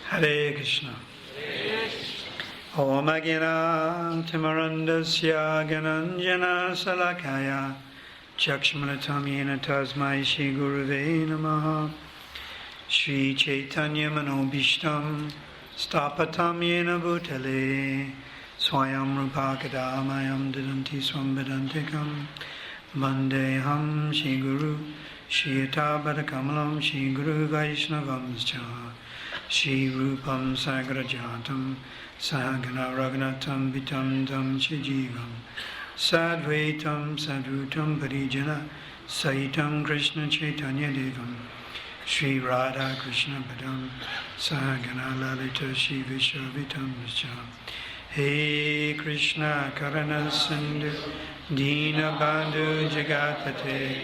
Hare Krishna. Om Agena Timarandasya Gananjana Salakaya Chakshmalatam Yena Tasmai Shri Guruve Namaha Shri Chaitanya Manobishtam Stapatam Yena Bhutale Swayam Rupa Kadamayam Didanti Swambadantikam Vandeham Shri Guru Shri Yata Kamalam Shri Guru Vaishnavamscha Shri Rupam Sagrajatam Sahagana Raghunatam Vitam Tam Shijivam Sadvaitam Sadhutam Parijana Saitam Krishna Chaitanya Devam Shri Radha Krishna Padam Sahagana Lalita Shri Vishwavitam Vishwa He Krishna Karana Sindhu Dina Bandhu Jagatpate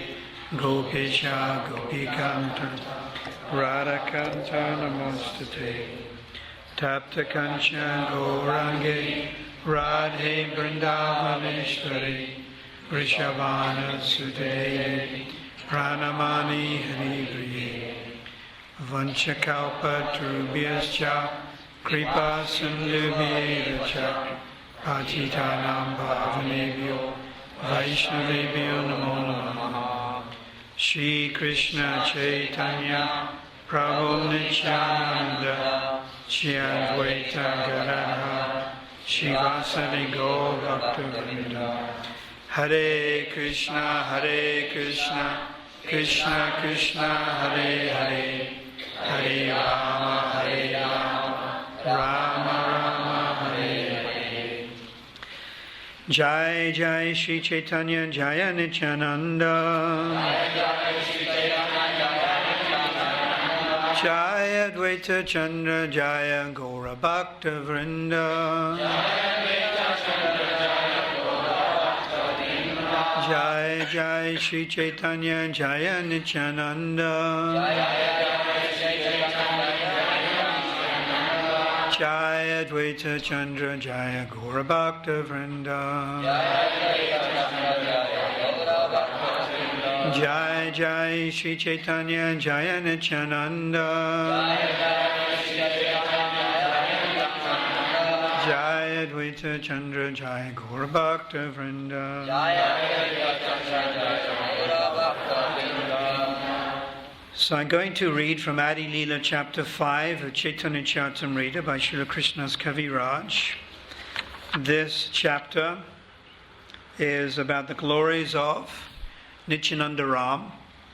Gopesha Gopikanta Radhakanta Namostate Tapta Kanchan Gaurange Radhe Vrindavaneshwari Vrishabhana Sutade Pranamani Haripriye Vanchakalpa Trubhyascha Kripa Sindhubhyascha Patitanam Bhavanebhyo Vaishnavebhyo Namo Namaha Shri Krishna Chaitanya Prabhu Nityananda Shri Advaita Gadadhara Shivasadi Gaur Bhaktivinoda Hare Krishna Krishna Krishna Hare Hare Hare Rama Rama Rama Hare Hare Jai Jai Shri Chaitanya Jaya Nityananda Jaya Advaita Chandra Jaya Gaura Bhakta Vrinda Jaya Jaya Shri Chaitanya Jaya Nityananda Jaya Advaita Chandra Jaya Gaura Bhakta Vrinda Jai Jai Shri Chaitanya Jaya Nityananda Jaya Advaita Chandra Jaya Gaura Bhakta Vrinda So I'm going to read from Adi Leela chapter 5 of Chaitanya Charitamrita by Srila Krishna's Kaviraj. This chapter is about the glories of Nityananda Ram.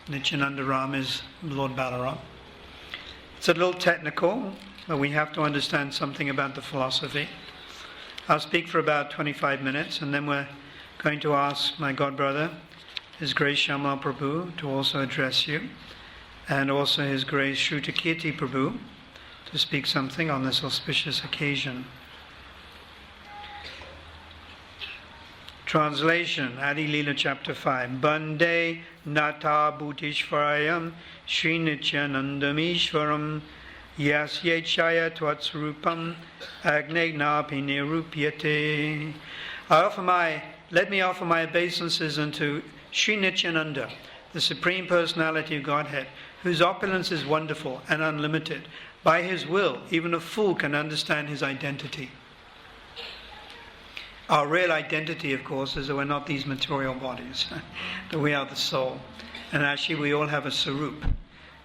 Nityananda Ram is Lord Balarama. It's a little technical, but we have to understand something about the philosophy. I'll speak for about 25 minutes, and then we're going to ask my godbrother, His Grace Shymlal Prabhu, to also address you, and also His Grace Sruta Kirti Prabhu, to speak something on this auspicious occasion. Translation, Adi Leela chapter 5. Bande Nata Bhutishvarayam Shri Nityanandamishwaram Yasye Chaya Tvatsrupam Agne Napi Nirupyate. Let me offer my obeisances unto Shri Nityananda, the Supreme Personality of Godhead, whose opulence is wonderful and unlimited. By His will, even a fool can understand His identity. Our real identity, of course, is that we're not these material bodies, that we are the soul. And actually we all have a sarup.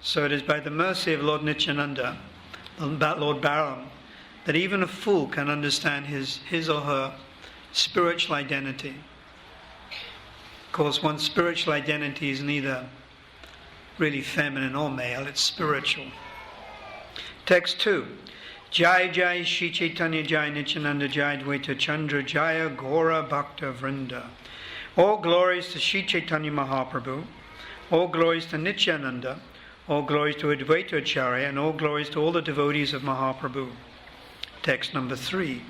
So it is by the mercy of Lord Nityananda, Lord Balarama, that even a fool can understand his or her spiritual identity. Of course, one's spiritual identity is neither really feminine or male, it's spiritual. Text 2. Jai Jai Shri Chaitanya Jai Nityananda Jai Advaita Chandra Jaya Gaura Bhakta Vrinda. All glories to Shri Chaitanya Mahaprabhu, all glories to Nityananda, all glories to Advaita Acharya, and all glories to all the devotees of Mahaprabhu. Text number 3.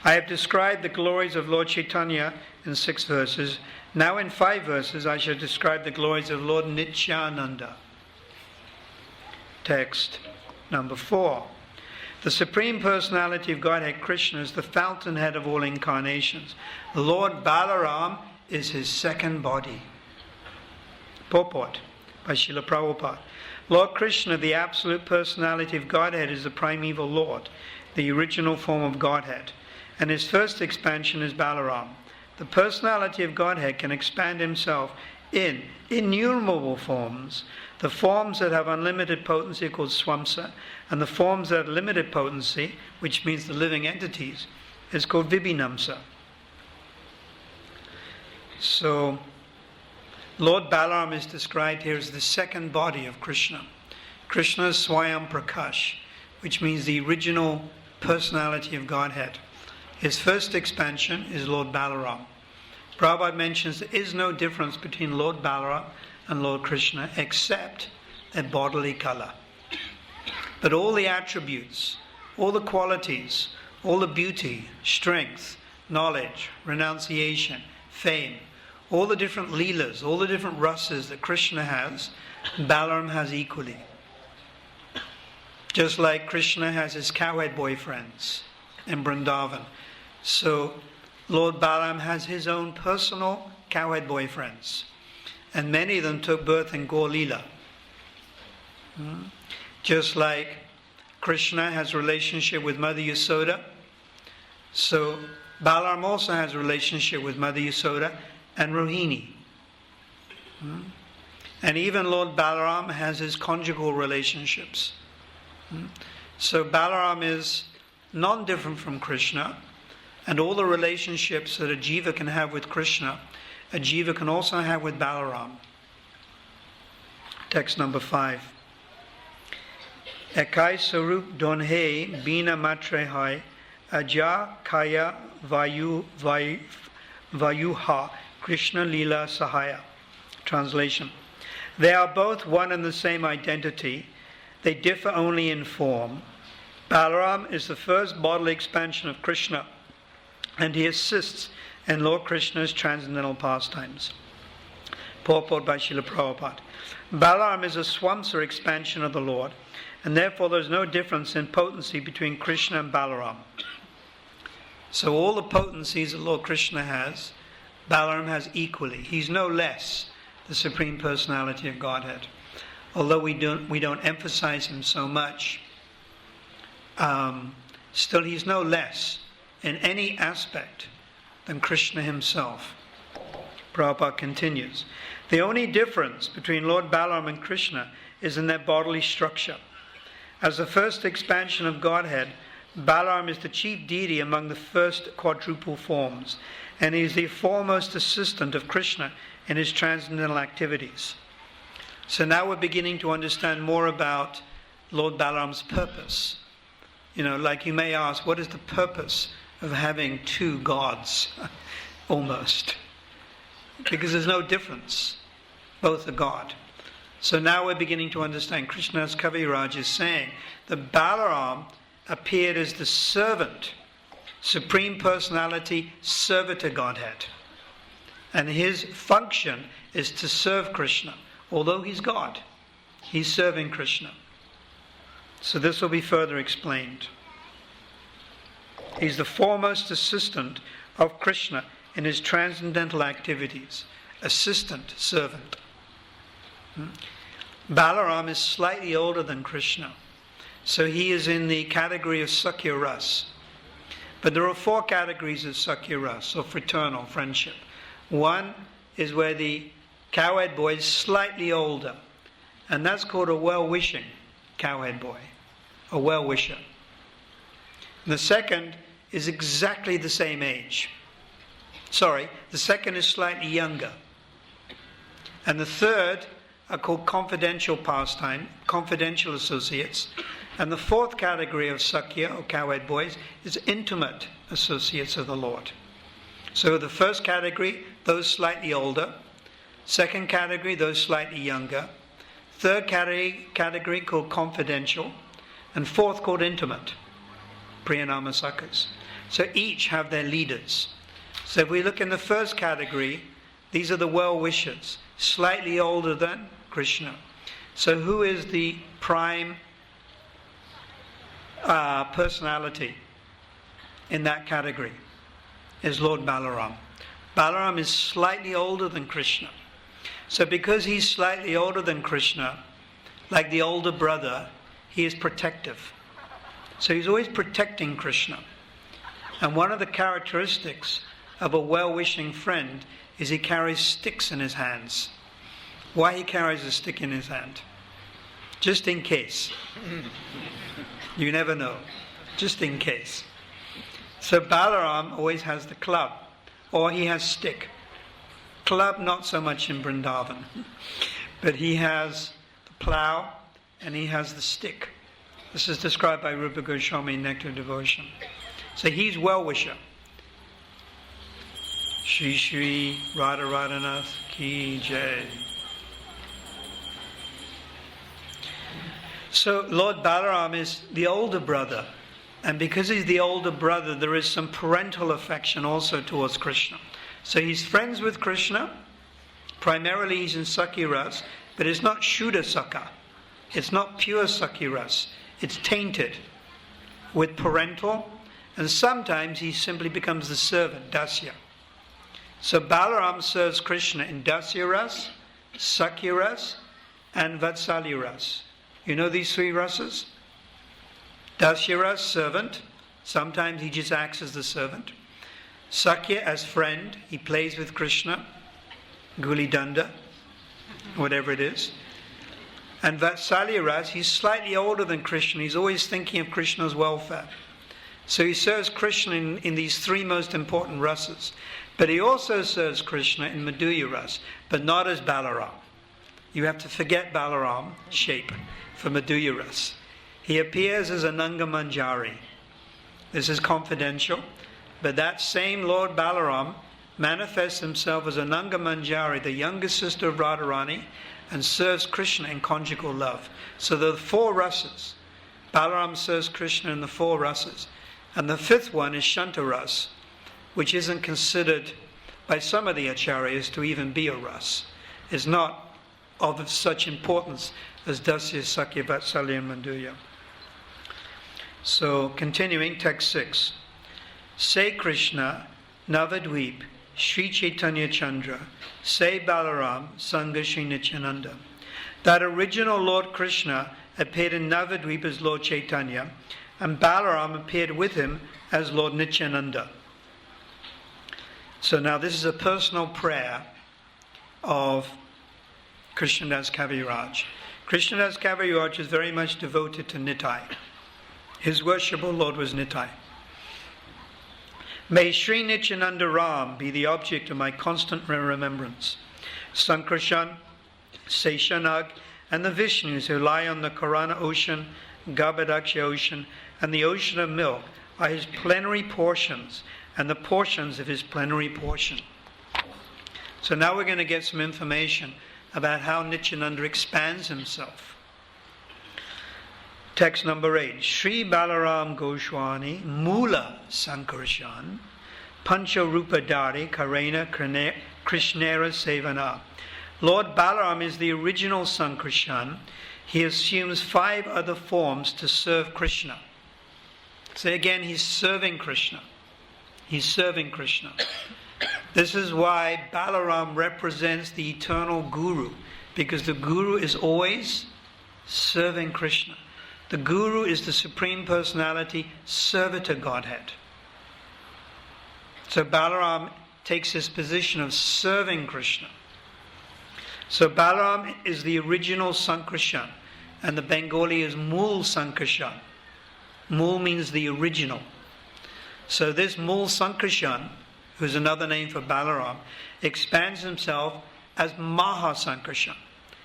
I have described the glories of Lord Chaitanya in 6 verses. Now in 5 verses I shall describe the glories of Lord Nityananda. Text number 4. The Supreme Personality of Godhead, Krishna, is the fountainhead of all incarnations. Lord Balaram is His second body. Purport by Srila Prabhupada. Lord Krishna, the absolute personality of Godhead, is the primeval Lord, the original form of Godhead. And his first expansion is Balaram. The personality of Godhead can expand himself in innumerable forms. The forms that have unlimited potency are called Swamsa, and the forms that have limited potency, which means the living entities, is called Vibhinamsa. So, Lord Balaram is described here as the second body of Krishna. Krishna is Swayam Prakash, which means the original personality of Godhead. His first expansion is Lord Balaram. Prabhupada mentions there is no difference between Lord Balaram and Lord Krishna except their bodily color. But all the attributes, all the qualities, all the beauty, strength, knowledge, renunciation, fame, all the different leelas, all the different rasas that Krishna has, Balaram has equally. Just like Krishna has his cowhead boyfriends in Vrindavan. So Lord Balaram has his own personal cowhead boyfriends. And many of them took birth in Gaur Leela. Just like Krishna has a relationship with Mother Yasoda, so Balaram also has a relationship with Mother Yasoda and Rohini. And even Lord Balaram has his conjugal relationships. So Balaram is non-different from Krishna, and all the relationships that a jiva can have with Krishna, a jiva can also have with Balaram. Text number 5. Ekai sarup donhe bina matre hai aja kaya vayuha Krishna lila sahaya. Translation. They are both one and the same identity. They differ only in form. Balaram is the first bodily expansion of Krishna, and he assists in Lord Krishna's transcendental pastimes. Purport by Srila Prabhupada. Balaram is a Swamsa expansion of the Lord, and therefore there is no difference in potency between Krishna and Balaram. So all the potencies that Lord Krishna has, Balaram has equally. He's no less the Supreme Personality of Godhead. Although we don't emphasize him so much, still he's no less in any aspect than Krishna himself. Prabhupada continues. The only difference between Lord Balaram and Krishna is in their bodily structure. As the first expansion of Godhead, Balaram is the chief deity among the first quadruple forms, and he is the foremost assistant of Krishna in his transcendental activities. So now we're beginning to understand more about Lord Balaram's purpose. Like you may ask, what is the purpose of having two gods? Almost. Because there's no difference. Both are God. So now we're beginning to understand. Krishnadas Kaviraj is saying that Balaram appeared as the servant, Supreme Personality, servitor Godhead. And his function is to serve Krishna. Although he's God, he's serving Krishna. So this will be further explained. He's the foremost assistant of Krishna in his transcendental activities. Assistant, servant. Balaram is slightly older than Krishna. So he is in the category of Sakya Ras. But there are 4 categories of Sakya Ras, or fraternal friendship. One is where the cowhead boy is slightly older. And that's called a well-wishing cowhead boy. A well-wisher. The second is exactly the same age. The second is slightly younger. And the third are called confidential pastime, confidential associates. And the 4th category of Sakya, or cowhead boys, is intimate associates of the Lord. So the first category, those slightly older. Second category, those slightly younger. Third category called confidential. And 4th called intimate. Priyanama Sakhas. So each have their leaders. So if we look in the first category, these are the well-wishers, slightly older than Krishna. So who is the prime personality in that category? Is Lord Balaram. Balaram is slightly older than Krishna. So because he's slightly older than Krishna, like the older brother, he is protective. So he's always protecting Krishna. And one of the characteristics of a well-wishing friend is he carries sticks in his hands. Why he carries a stick in his hand? Just in case. You never know. Just in case. So Balaram always has the club, or he has stick. Club not so much in Vrindavan, but he has the plough and he has the stick. This is described by Rupa Goswami in Nectar of Devotion. So he's well-wisher. Shri Shri Radha Radhanath Ki Jai. So Lord Balaram is the older brother. And because he's the older brother, there is some parental affection also towards Krishna. So he's friends with Krishna. Primarily he's in Sakhi Ras, but it's not Shuddha Sakha. It's not pure Sakhi Ras. It's tainted with parental, and sometimes he simply becomes the servant, Dasya. So Balaram serves Krishna in Dasya Ras, Sakhi Ras, and Vatsalya Ras. You know these three rasas? Dasya Ras, servant. Sometimes he just acts as the servant. Sakya as friend. He plays with Krishna. Guli Danda. Whatever it is. And Vatsalya Ras, he's slightly older than Krishna. He's always thinking of Krishna's welfare. So he serves Krishna in these three most important rasas. But he also serves Krishna in Madhurya Ras, but not as Balaram. You have to forget Balaram shape for Madhurya Ras. He appears as Ananga Manjari. This is confidential. But that same Lord Balaram manifests himself as Ananga Manjari, the younger sister of Radharani, and serves Krishna in conjugal love. So there are four rasas. Balaram serves Krishna in the four rasas. And the fifth one is Shanta Ras, which isn't considered by some of the acharyas to even be a ras. It's not of such importance as Dasya, Sakya, Vatsalya, and Madhurya. So, continuing, text 6. Say Krishna, Navadweep, Sri Chaitanya Chandra, say Balaram, Sangha Sri Nityananda. That original Lord Krishna appeared in Navadweep as Lord Chaitanya, and Balaram appeared with him as Lord Nityananda. So now this is a personal prayer of Krishnadas Kaviraj. Krishnadas Kaviraj is very much devoted to Nitai. His worshipful Lord was Nitai. May Sri Nityananda Ram be the object of my constant remembrance. Sankarshan, Seshanag, and the Vishnus who lie on the Karana ocean, Garbhadaksha ocean, and the ocean of milk are his plenary portions, and the portions of his plenary portion. So now we're going to get some information about how Nityananda expands himself. Text number 8. Sri Balaram Goswami Mula Sankarshan Pancha Rupa Dari Karena Krishnera Sevana. Lord Balaram is the original Sankarshan. He assumes 5 other forms to serve Krishna. So again, he's serving Krishna. He's serving Krishna. This is why Balaram represents the eternal Guru, because the Guru is always serving Krishna. The Guru is the Supreme Personality, servitor Godhead. So Balaram takes his position of serving Krishna. So Balaram is the original Sankarshan, and the Bengali is Mool Sankarshan. Mool means the original. So this Mool Sankarshan, who's another name for Balaram, expands himself as Maha Sankarshan.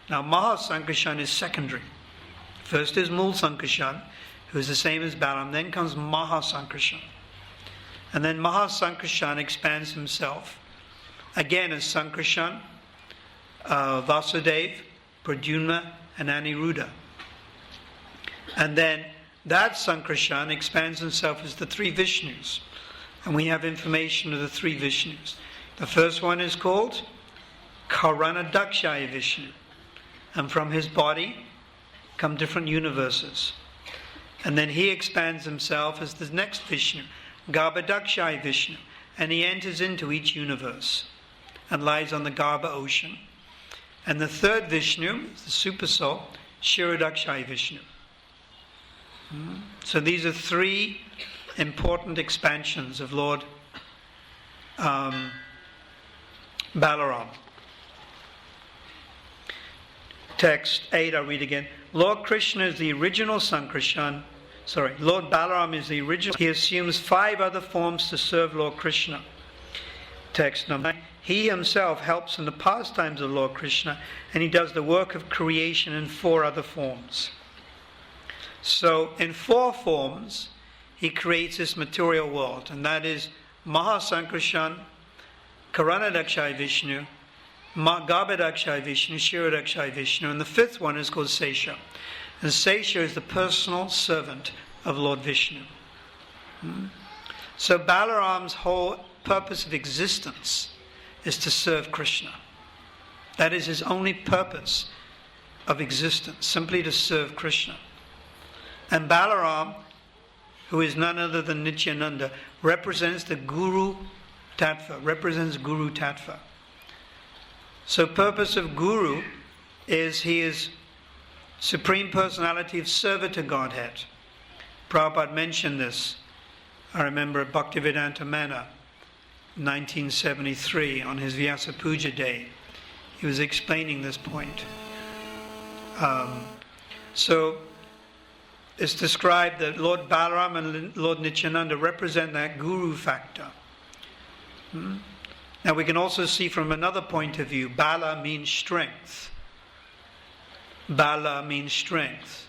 Now Maha Sankarshan is secondary. First is Mool Sankarshan, who is the same as Balaram. Then comes Maha Sankarshan. And then Maha Sankarshan expands himself again as Sankarshan, Vasudev, Pradyumna, and Aniruddha. And then that Sankarshan expands himself as the 3 Vishnus. And we have information of the 3 Vishnus. The first one is called Karanadakshaya Vishnu. And from his body come different universes. And then he expands himself as the next Vishnu, Garbhadakshaya Vishnu. And he enters into each universe and lies on the Garbha ocean. And the third Vishnu, the super soul, Kshirodakshai Vishnu. So these are three important expansions of Lord Balaram. Text 8, I'll read again. Lord Krishna is the original Sankrishan. Lord Balaram is the original. He assumes 5 other forms to serve Lord Krishna. Text number 9. He himself helps in the pastimes of Lord Krishna, and he does the work of creation in 4 other forms. So in 4 forms, he creates this material world, and that is Mahasankrishan, Karanadakshay Vishnu, Garbhadakshay Vishnu, Kshirodakshay Vishnu, and the 5th one is called Sesha. And Sesha is the personal servant of Lord Vishnu. So Balaram's whole purpose of existence is to serve Krishna. That is his only purpose of existence, simply to serve Krishna. And Balaram, who is none other than Nityananda, represents the Guru Tattva, represents Guru Tattva. So purpose of Guru is he is Supreme Personality of Server to Godhead. Prabhupada mentioned this, I remember at Bhaktivedanta Mana, 1973, on his Vyasa Puja day. He was explaining this point. So it's described that Lord Balaram and Lord Nityananda represent that Guru factor. Now we can also see from another point of view, Bala means strength. Bala means strength.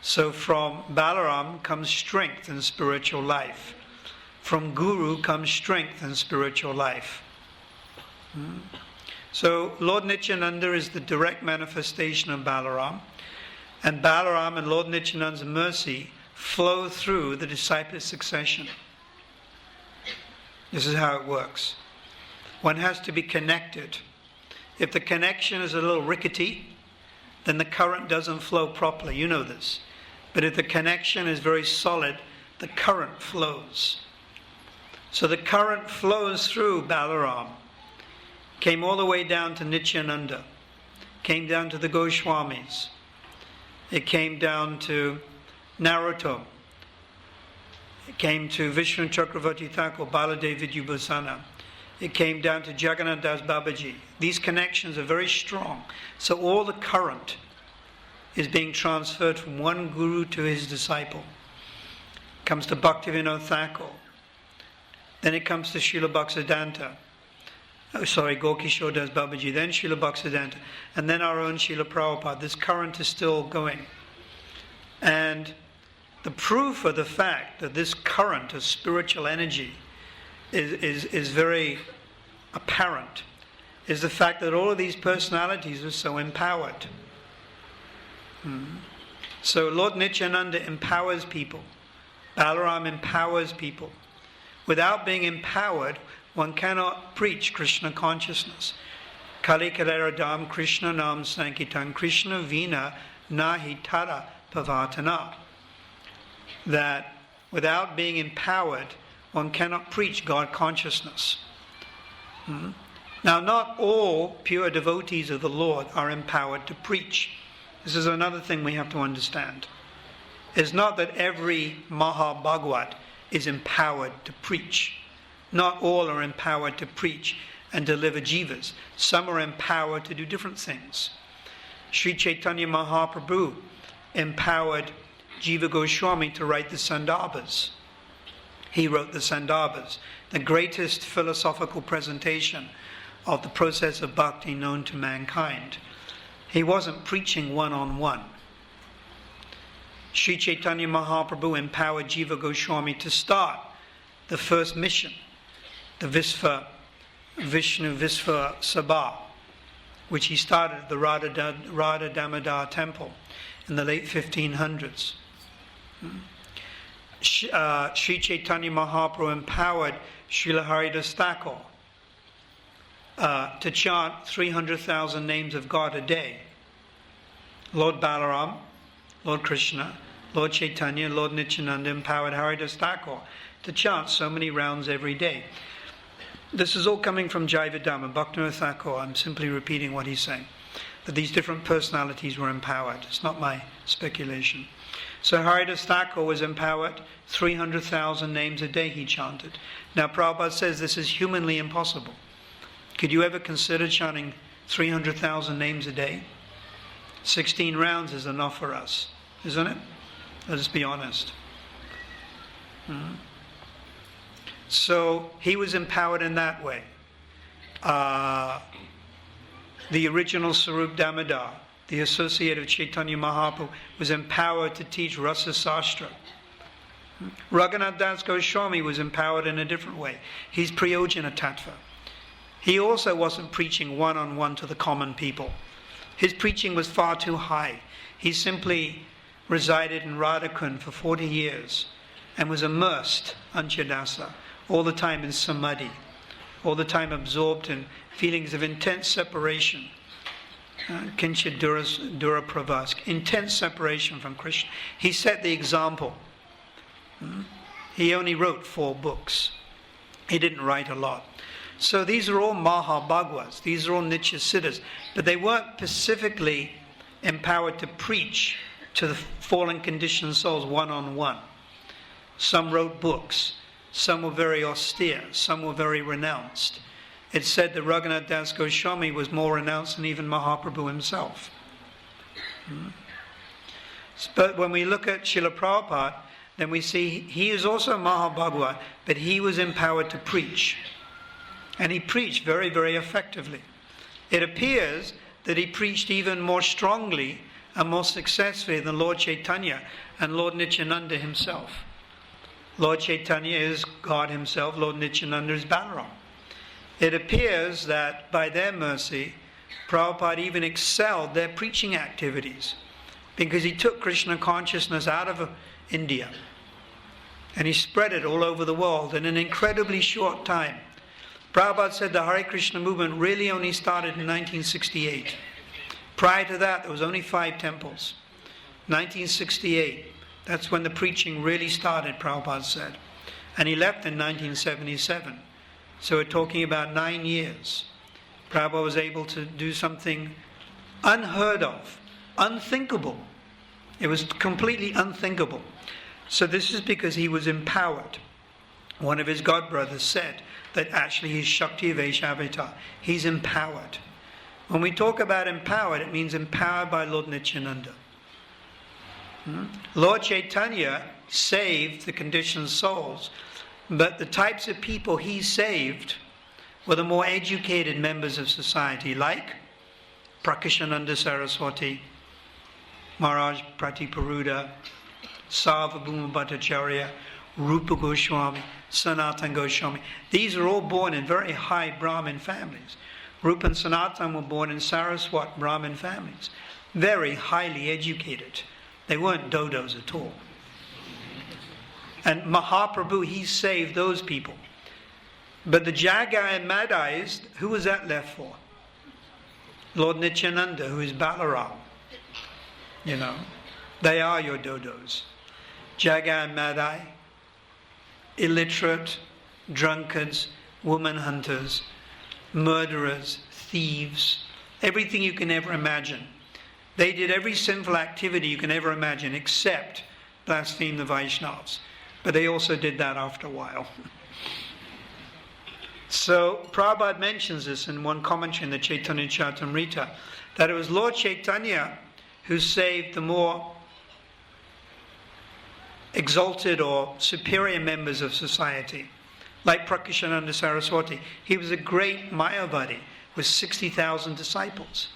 So from Balaram comes strength in spiritual life. From Guru comes strength in spiritual life. So Lord Nityananda is the direct manifestation of Balaram. And Balaram and Lord Nityananda's mercy flow through the disciplic succession. This is how it works. One has to be connected. If the connection is a little rickety, then the current doesn't flow properly. You know this. But if the connection is very solid, the current flows. So the current flows through Balaram. Came all the way down to Nityananda. Came down to the Goswamis. It came down to Narottam. It came to Vishnu Chakravarti Thakur, Baladev Vidyubhasana. It came down to Jagannath Das Babaji. These connections are very strong. So all the current is being transferred from one guru to his disciple. It comes to Bhaktivinoda Thakur. Then it comes to Srila Bhaktisiddhanta. Gaurkishore Das Babaji. Then Srila Bhaktisiddhanta. And then our own Srila Prabhupada. This current is still going. And the proof of the fact that this current of spiritual energy is very apparent is the fact that all of these personalities are so empowered. So Lord Nityananda empowers people. Balaram empowers people. Without being empowered, one cannot preach Krishna consciousness. Kali Kalaradam Krishna Nam Sankirtan Krishna Vina Nahi Tara Pavatana. That without being empowered, one cannot preach God consciousness. Now, not all pure devotees of the Lord are empowered to preach. This is another thing we have to understand. It's not that every Maha Bhagavad is empowered to preach. Not all are empowered to preach and deliver jivas. Some are empowered to do different things. Sri Chaitanya Mahaprabhu empowered Jiva Goswami to write the Sandarbhas. He wrote the Sandarbhas, the greatest philosophical presentation of the process of bhakti known to mankind. He wasn't preaching one-on-one. Sri Chaitanya Mahaprabhu empowered Jiva Goswami to start the first mission, the Vishnu Visva Sabha, which he started at the Radha Damodar temple in the late 1500s. Sri Chaitanya Mahaprabhu empowered Srila Haridas Thakur to chant 300,000 names of God a day. Lord Balaram, Lord Krishna, Lord Chaitanya, Lord Nityananda empowered Haridas Thakur to chant so many rounds every day. This is all coming from Jaiva Dhamma, Bhaktivinoda Thakur. I'm simply repeating what he's saying. that these different personalities were empowered. It's not my speculation. So Haridas Thakur was empowered. 300,000 names a day he chanted. Now Prabhupada says this is humanly impossible. Could you ever consider chanting 300,000 names a day? 16 rounds is enough for us, isn't it? Let us be honest. So he was empowered in that way. The original Sarup Damodar, the associate of Chaitanya Mahaprabhu, was empowered to teach Rasa Sastra. Raghunath Das Goswami was empowered in a different way. He's Priyojana Tattva. He also wasn't preaching one-on-one to the common people. His preaching was far too high. He simply resided in Radhakund for 40 years and was immersed, Anchadasa, all the time in samadhi, all the time absorbed in feelings of intense separation. Kinchit Dura Pravask, intense separation from Krishna. He set the example. He only wrote 4 books. He didn't write a lot. So these are all Mahabhagavas. These are all Nitya Siddhas. But they weren't specifically empowered to preach to the fallen conditioned souls one-on-one. Some wrote books. Some were very austere. Some were very renounced. It's said that Raghunath Das Goswami was more renounced than even Mahaprabhu himself. But when we look at Srila Prabhupada, then we see he is also Mahabhagava, but he was empowered to preach. And he preached very, very effectively. It appears that he preached even more strongly and more successfully than Lord Chaitanya and Lord Nityananda himself. Lord Chaitanya is God himself, Lord Nityananda is Balarama. It appears that by their mercy, Prabhupada even excelled their preaching activities, because he took Krishna consciousness out of India and he spread it all over the world in an incredibly short time. Prabhupada said the Hare Krishna movement really only started in 1968. Prior to that, there was only 5 temples. 1968, that's when the preaching really started, Prabhupada said. And he left in 1977. So we're talking about 9 years. Prabhupada was able to do something unheard of, unthinkable. It was completely unthinkable. So this is because he was empowered. One of his godbrothers said that actually he's Shakti Vaishavita. He's empowered. When we talk about empowered, it means empowered by Lord Nityananda. Lord Chaitanya saved the conditioned souls, but the types of people he saved were the more educated members of society, like Prakashananda Saraswati, Maharaj Pratiparuda, Sarvabhuma Bhattacharya, Rupa Goswami, Sanatan Goswami. These are all born in very high Brahmin families. Rupa and Sanatan were born in Saraswat Brahmin families. Very highly educated. They weren't dodos at all. And Mahaprabhu, he saved those people. But the Jagai and Madais, who was that left for? Lord Nityananda, who is Balarama. You know, they are your dodos. Jagai and Madai, illiterate, drunkards, woman hunters, murderers, thieves, everything you can ever imagine. They did every sinful activity you can ever imagine except blaspheme the Vaishnavas. But they also did that after a while. So Prabhupada mentions this in one commentary in the Chaitanya Charitamrita, that it was Lord Chaitanya who saved the more exalted or superior members of society, like Prakashananda Saraswati. He was a great Mayavadi with 60,000 disciples.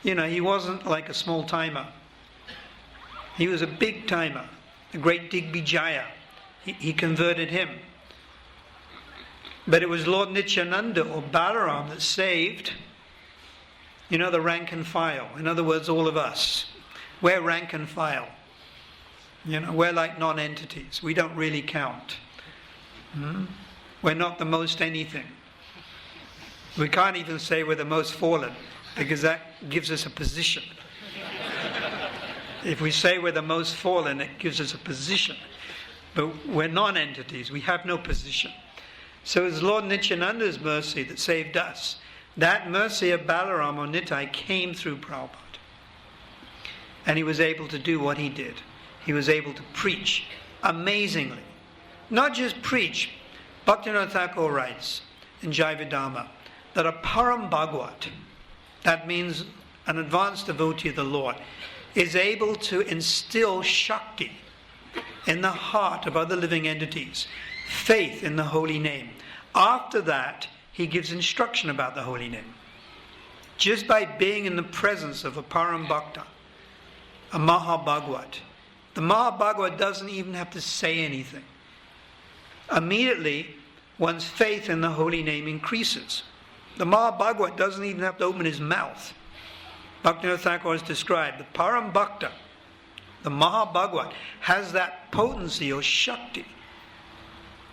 You know, he wasn't like a small timer. He was a big timer, a great Digbijaya. He converted him. But it was Lord Nityananda or Balaram that saved, you know, the rank and file. In other words, all of us. We're rank and file. You know, we're like non-entities. We don't really count. We're not the most anything. We can't even say we're the most fallen, because that gives us a position. If we say we're the most fallen, it gives us a position. But we're non-entities. We have no position. So it's Lord Nityananda's mercy that saved us. That mercy of Balarama or Nitai came through Prabhupada. And he was able to do what he did. He was able to preach amazingly. Not just preach. Bhaktivinoda Thakur writes in Jaivedhamma that a Param Bhagwat, that means an advanced devotee of the Lord, is able to instill Shakti in the heart of other living entities, faith in the holy name. After that, he gives instruction about the holy name. Just by being in the presence of a Param Bhakta, a Mahabhagwat. The Mahabhagwat doesn't even have to say anything. Immediately, one's faith in the holy name increases. The Mahabhagwat doesn't even have to open his mouth. Bhaktivinoda Thakur has described the Param Bhakta, the Mahabhagwat, has that potency or Shakti.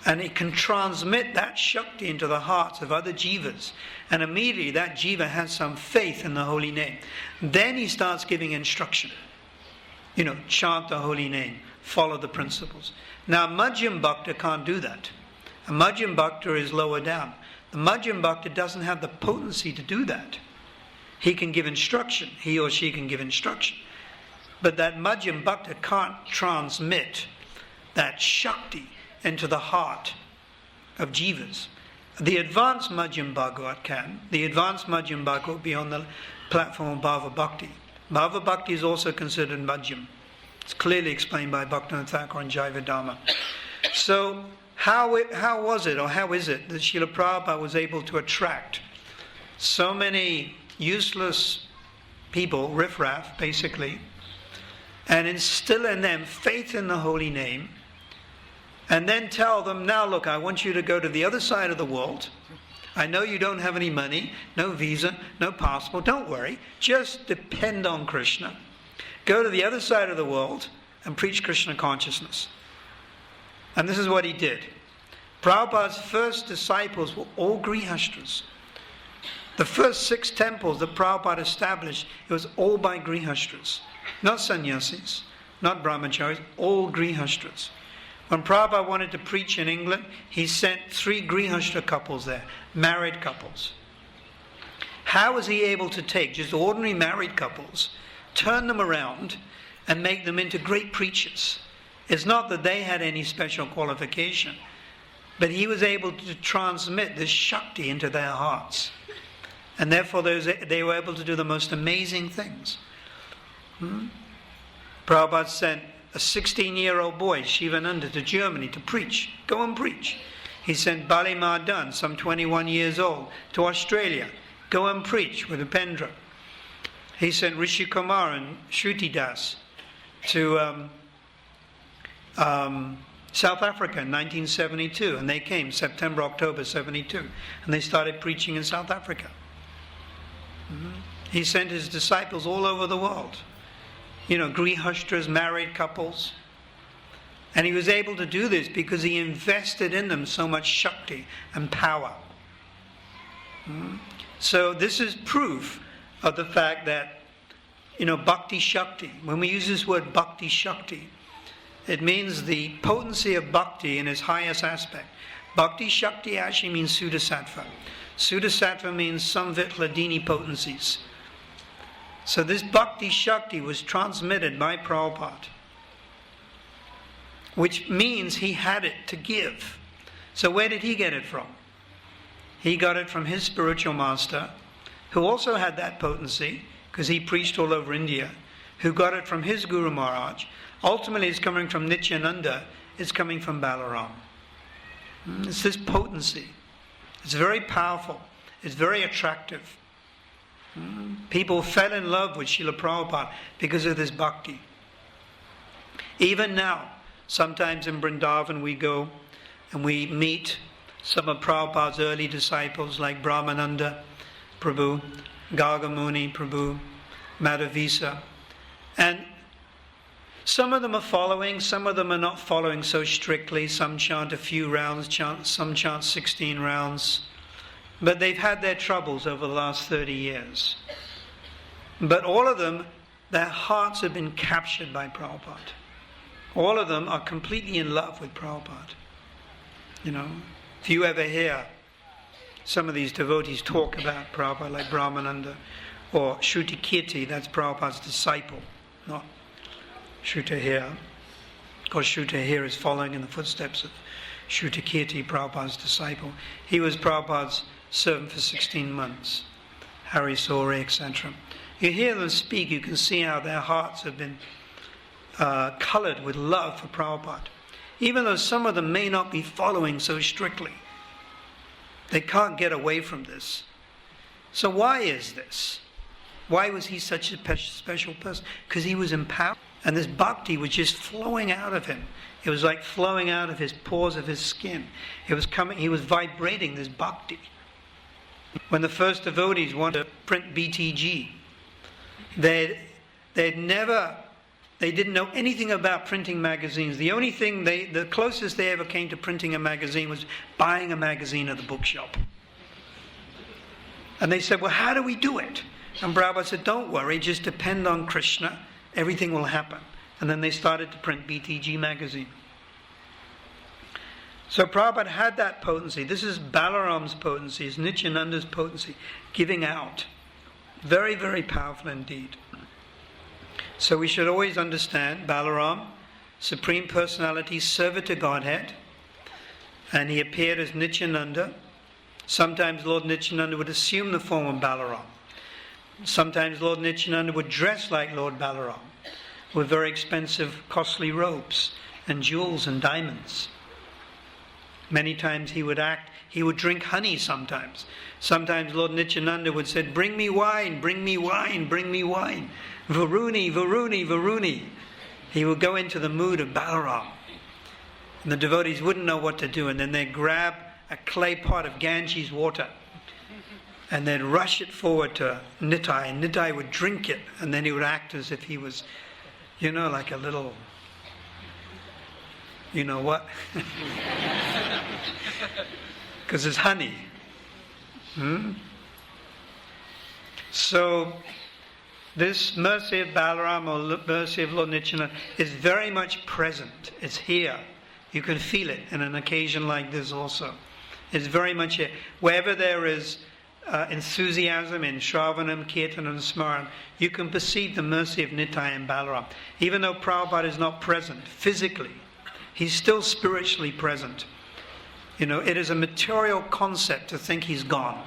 And it can transmit that Shakti into the hearts of other jivas. And immediately that jiva has some faith in the holy name. Then he starts giving instruction. Chant the holy name, follow the principles. Now, Madhyam Bhakta can't do that. A Madhyam Bhakta is lower down. The Madhyam Bhakta doesn't have the potency to do that. He can give instruction. He or she can give instruction. But that Madhyam Bhakta can't transmit that Shakti into the heart of jivas. The advanced Madhyam Bhagavad can. The advanced Madhyam Bhagavad will be on the platform of Bhava Bhakti. Bhava Bhakti is also considered Madhyam. It's clearly explained by Bhaktivinoda Thakur in Jaivedhamma. So, how was it, or how is it, that Srila Prabhupada was able to attract so many useless people, riffraff, basically, and instill in them faith in the holy name, and then tell them, now look, I want you to go to the other side of the world. I know you don't have any money, no visa, no passport. Don't worry. Just depend on Krishna. Go to the other side of the world and preach Krishna consciousness. And this is what he did. Prabhupada's first disciples were all Grihastras. The first 6 temples that Prabhupada established, it was all by Grihastras. Not sannyasis, not brahmacharis, all Grihastras. When Prabhupada wanted to preach in England, he sent 3 Grihastra couples there, married couples. How was he able to take just ordinary married couples, turn them around, and make them into great preachers? It's not that they had any special qualification, but he was able to transmit this Shakti into their hearts. And therefore they were able to do the most amazing things. Prabhupada sent a 16-year-old boy, Shivananda, to Germany to preach. Go and preach. He sent Bali Madan, some 21 years old, to Australia. Go and preach with Upendra. He sent Rishi Kumar and Shruti Das to South Africa in 1972. And they came September, October 72. And they started preaching in South Africa. He sent his disciples all over the world. Grihastras, married couples. And he was able to do this because he invested in them so much Shakti and power. So this is proof of the fact that, Bhakti Shakti, when we use this word Bhakti Shakti, it means the potency of Bhakti in its highest aspect. Bhakti Shakti actually means Sudasattva. Sudasattva means Samvit Hladini potencies. So this Bhakti Shakti was transmitted by Prabhupada, which means he had it to give. So where did he get it from? He got it from his spiritual master, who also had that potency, because he preached all over India, who got it from his Guru Maharaj. Ultimately it's coming from Nityananda, it's coming from Balarama. It's this potency. It's very powerful. It's very attractive. People fell in love with Srila Prabhupada because of this bhakti. Even now, sometimes in Vrindavan we go and we meet some of Prabhupada's early disciples like Brahmananda Prabhu, Gargamuni Prabhu, Madhavisa. And some of them are following, some of them are not following so strictly. Some chant a few rounds, some chant 16 rounds. But they've had their troubles over the last 30 years. But all of them, their hearts have been captured by Prabhupada. All of them are completely in love with Prabhupada. If you ever hear some of these devotees talk about Prabhupada, like Brahmananda, or Shruti Kirti, that's Prabhupada's disciple, not Shruta here. Of course, Shruta here is following in the footsteps of Shruti Kirti, Prabhupada's disciple. He was Prabhupada's servant for 16 months, Hari Sore, etc. You hear them speak, you can see how their hearts have been coloured with love for Prabhupada. Even though some of them may not be following so strictly, they can't get away from this. So why is this? Why was he such a special person? Because he was empowered, and this bhakti was just flowing out of him. It was like flowing out of his pores of his skin. It was coming, he was vibrating this bhakti. When the first devotees wanted to print BTG, they didn't know anything about printing magazines. The only thing the closest they ever came to printing a magazine was buying a magazine at the bookshop. And they said, well, how do we do it? And Prabhupada said, don't worry, just depend on Krishna, everything will happen. And then they started to print BTG magazine. So Prabhupada had that potency. This is Balaram's potency, it's Nityananda's potency, giving out. Very, very powerful indeed. So we should always understand Balaram, Supreme Personality, server to Godhead, and he appeared as Nityananda. Sometimes Lord Nityananda would assume the form of Balaram. Sometimes Lord Nityananda would dress like Lord Balaram, with very expensive, costly robes and jewels and diamonds. Many times he would drink honey sometimes. Sometimes Lord Nityananda would say, bring me wine, bring me wine, bring me wine. Varuni, Varuni, Varuni. He would go into the mood of Balaram. And the devotees wouldn't know what to do, and then they'd grab a clay pot of Ganges water and they'd rush it forward to Nitai, and Nitai would drink it, and then he would act as if he was, like a little, you know what? Because it's honey. So this mercy of Balaram, or mercy of Lord Nityananda, is very much present. It's here. You can feel it in an occasion like this also. It's very much here. Wherever there is enthusiasm in Shravanam, Kirtan and Smaran, you can perceive the mercy of Nitai and Balaram. Even though Prabhupada is not present physically, he's still spiritually present. It is a material concept to think he's gone.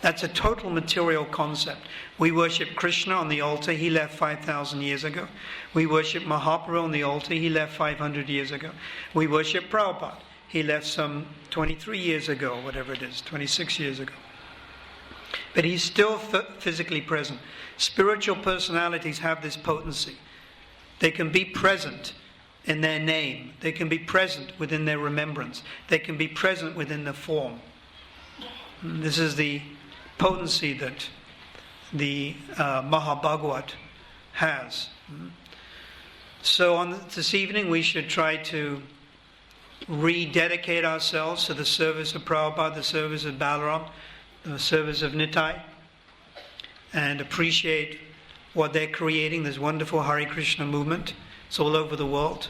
That's a total material concept. We worship Krishna on the altar, he left 5,000 years ago. We worship Mahaprabhu on the altar, he left 500 years ago. We worship Prabhupada, he left some 23 years ago, whatever it is, 26 years ago. But he's still physically present. Spiritual personalities have this potency. They can be present in their name. They can be present within their remembrance. They can be present within the form. This is the potency that the Mahabhagavat has. So this evening we should try to rededicate ourselves to the service of Prabhupada, the service of Balaram, the service of Nitai, and appreciate what they're creating, this wonderful Hare Krishna movement. It's all over the world.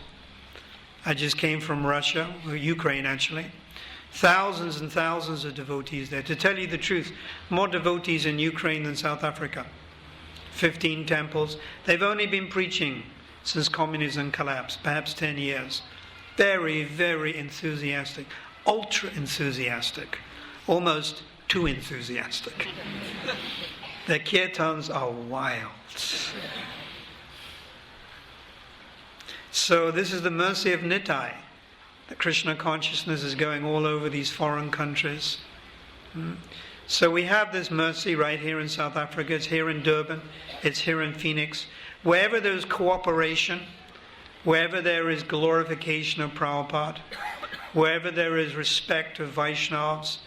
I just came from Russia, or Ukraine actually. Thousands and thousands of devotees there. To tell you the truth, more devotees in Ukraine than South Africa. 15 temples. They've only been preaching since communism collapsed, perhaps 10 years. Very, very enthusiastic. Ultra enthusiastic. Almost too enthusiastic. Their kirtans are wild. So this is the mercy of Nitai. The Krishna consciousness is going all over these foreign countries. So we have this mercy right here in South Africa. It's here in Durban. It's here in Phoenix. Wherever there's cooperation, wherever there is glorification of Prabhupada, wherever there is respect of Vaishnavas,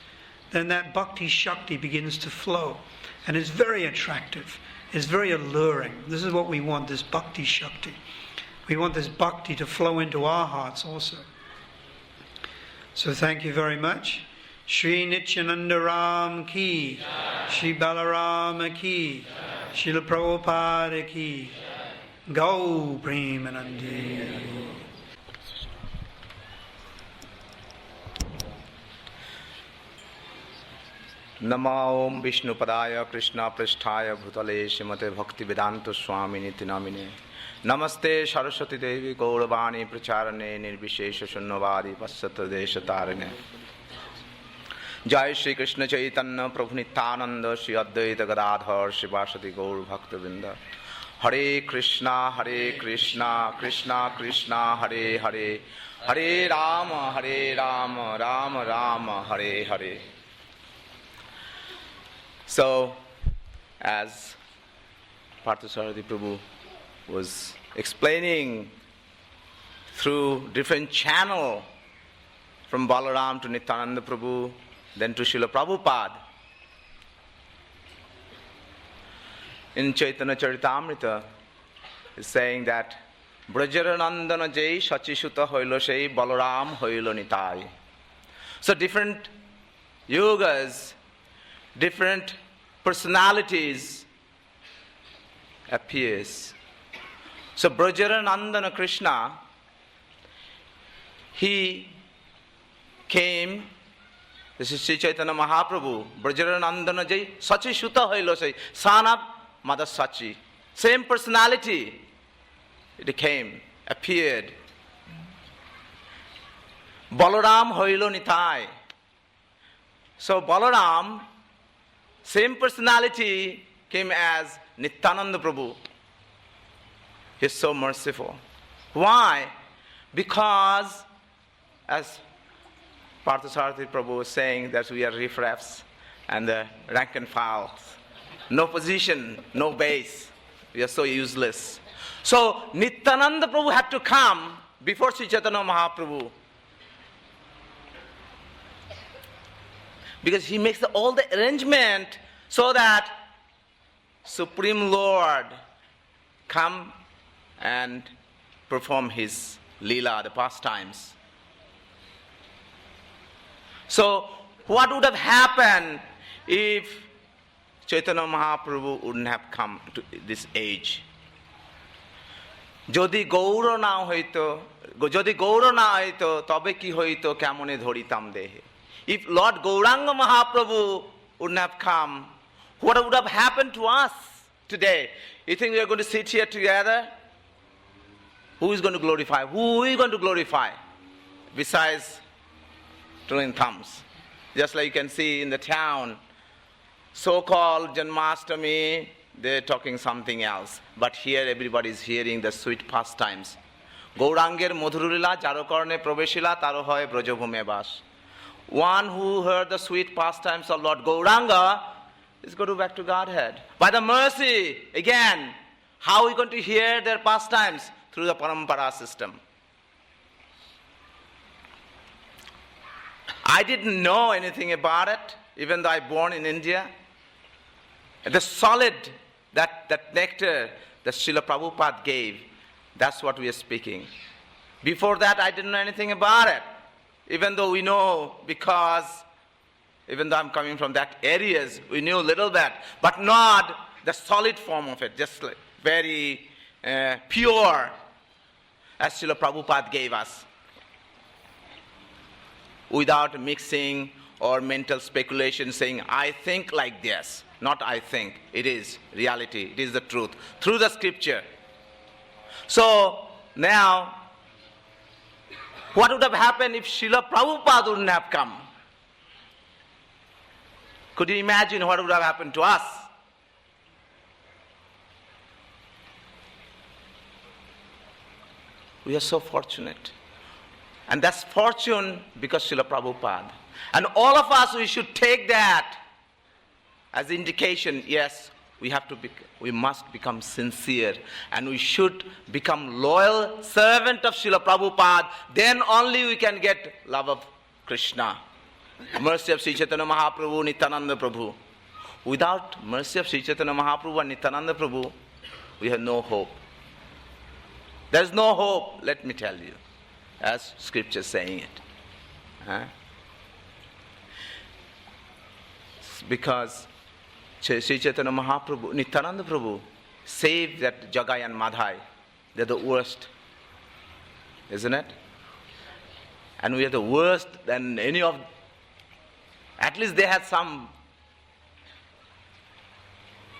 then that bhakti shakti begins to flow. And it's very attractive. It's very alluring. This is what we want, this bhakti shakti. We want this bhakti to flow into our hearts also. So thank you very much. Shri Nityananda Ram ki, Shri Balarama ki, Srila Prabhupada ki, Gau Premanandi. Namo Om Vishnu Padaya Krishna Prasthaya Bhutale Srimate Bhakti Vedanta Swami Niti Namine Namaste Saraswati Devi Gauravani Pracharane Nirvishesha Shunnavadi Passata Desha Tarine Jai Shri Krishna Chaitanya Prabhu Nityananda Shri Advaita Gadadhar Shivasati Gaur Bhakta Vrinda Hare Krishna Krishna Krishna Hare Hare Hare Rama Rama Rama Hare Hare. So, as Parthasarathi Prabhu was explaining through different channel from Balaram to Nityananda Prabhu, then to Srila Prabhupada, in Chaitanya Charitamrita is saying that Brajaranandana Jai Shachishuta Hoilo Shei Balaram Hoilo Nitai. So different yogas, different personalities appears. So Brajaranandana Krishna, he came, this is Sri Chaitanya Mahaprabhu, Brajaranandana Jai Shachishuta Hoilo Shei, son of Mother Sachi. Same personality. It came, appeared. Balaram Hoilo Nitai. So Balaram, same personality, came as Nityananda Prabhu. He is so merciful. Why? Because, as Parthasarathi Prabhu was saying, that we are riffraffs and the rank and files. No position, no base. We are so useless. So Nityananda Prabhu had to come before Sri Chaitanya Mahaprabhu. Because he makes all the arrangement so that Supreme Lord come and perform his Leela, the pastimes. So what would have happened if Chaitanya Mahaprabhu wouldn't have come to this age? যদি গৌর না হইতো তবে কি হইতো কেমনে ধরিতাম দেহে. If Lord Gauranga Mahaprabhu wouldn't have come, what would have happened to us today? You think we are going to sit here together? Who is going to glorify? Who is going to glorify? Besides twiddling thumbs. Just like you can see in the town, so-called Janmashtami, they're talking something else. But here everybody is hearing the sweet pastimes. Gauranger Madhurila Jarokarne Probeshila Tarohoy Brajabhume Bas. One who heard the sweet pastimes of Lord Gauranga is going to back to Godhead. By the mercy, again, how are we going to hear their pastimes? Through the Parampara system. I didn't know anything about it, even though I was born in India. The solid, that nectar that Srila Prabhupada gave, that's what we are speaking. Before that, I didn't know anything about it. Even though we know, because even though I'm coming from that areas, we knew a little bit, but not the solid form of it, just like very pure, as Srila Prabhupada gave us. Without mixing or mental speculation saying, I think like this. Not I think. It is reality. It is the truth. Through the scripture. So, now, what would have happened if Srila Prabhupada wouldn't have come? Could you imagine what would have happened to us? We are so fortunate. And that's fortune because Srila Prabhupada. And all of us, we should take that as indication, yes, we must become sincere. And we should become loyal servant of Srila Prabhupada. Then only we can get love of Krishna. Mercy of Sri Chaitanya Mahaprabhu, Nityananda Prabhu. Without mercy of Sri Chaitanya Mahaprabhu and Nityananda Prabhu, we have no hope. There is no hope, let me tell you, as scripture is saying it. Because Sri Chaitanya Mahaprabhu, Nityananda Prabhu saved that Jagai and Madhai. They're the worst, isn't it? And we are the worst than any of, at least they had some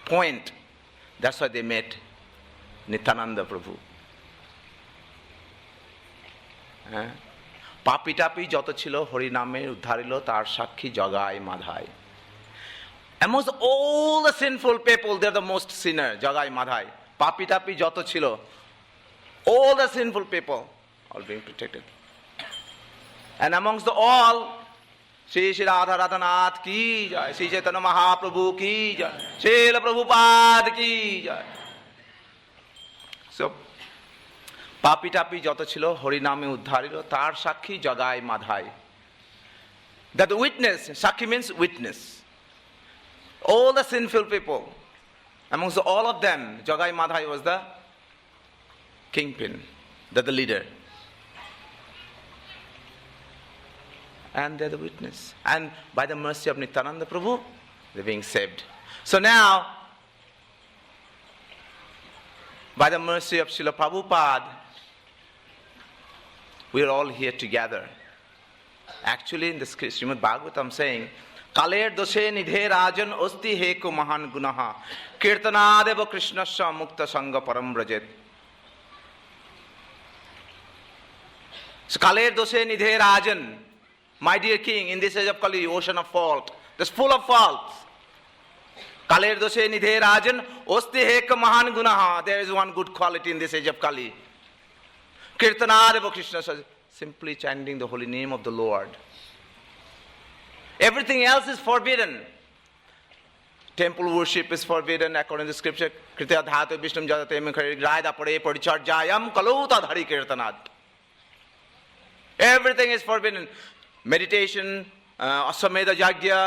point. That's why they met Nityananda Prabhu. পাপি টাপি যত ছিল হরিনামে উদ্ধারিল তার সাক্ষী জগায় মাধায়. Amongst all the sinful people, they're the most sinner, জগায় মাধায়. পাপি টাপি যত ছিল, all the sinful people are being protected. And amongst all, Shri Shri Radha Radhanath ki jai, Shri Chaitanya Mahaprabhu ki jai, Srila Prabhupada ki jai. So, পাপি টাপি যত ছিল হরিনামে উদ্ধারিল তার সাক্ষী জগায় মাধায়. That the witness, সাক্ষী means witness. All the sinful people, amongst all of them, Jagai Madhai was the kingpin, the leader. And they're the witness. And by the mercy of Nityananda Prabhu, they're being saved. So now, by the mercy of Srila Prabhupada, we are all here together. Actually, in the Srimad Bhagavatam saying, কালের দোষে নিধে রাজন অস্তি হেকু মহান গুণঃ কীর্তনাদেব কৃষ্ণস্য মুক্ত সঙ্গ পরম ব্রজেত. কালের দোষে নিধে রাজন, my dear king, in this age of Kali, ocean of fault, this full of faults. কালের দোষে নিধে রাজন অস্তি হেকু মহান গুণঃ, there is one good quality in this age of Kali. কীর্তনাদেব কৃষ্ণস্য, simply chanting the holy name of the Lord. Everything else is forbidden. Temple worship is forbidden according to scripture. Kritya dhatu vishnum jadate mekhari grayada pade paricharjayam kalauta dhari kirtanad. Everything is forbidden. Meditation, aswamedha yajna,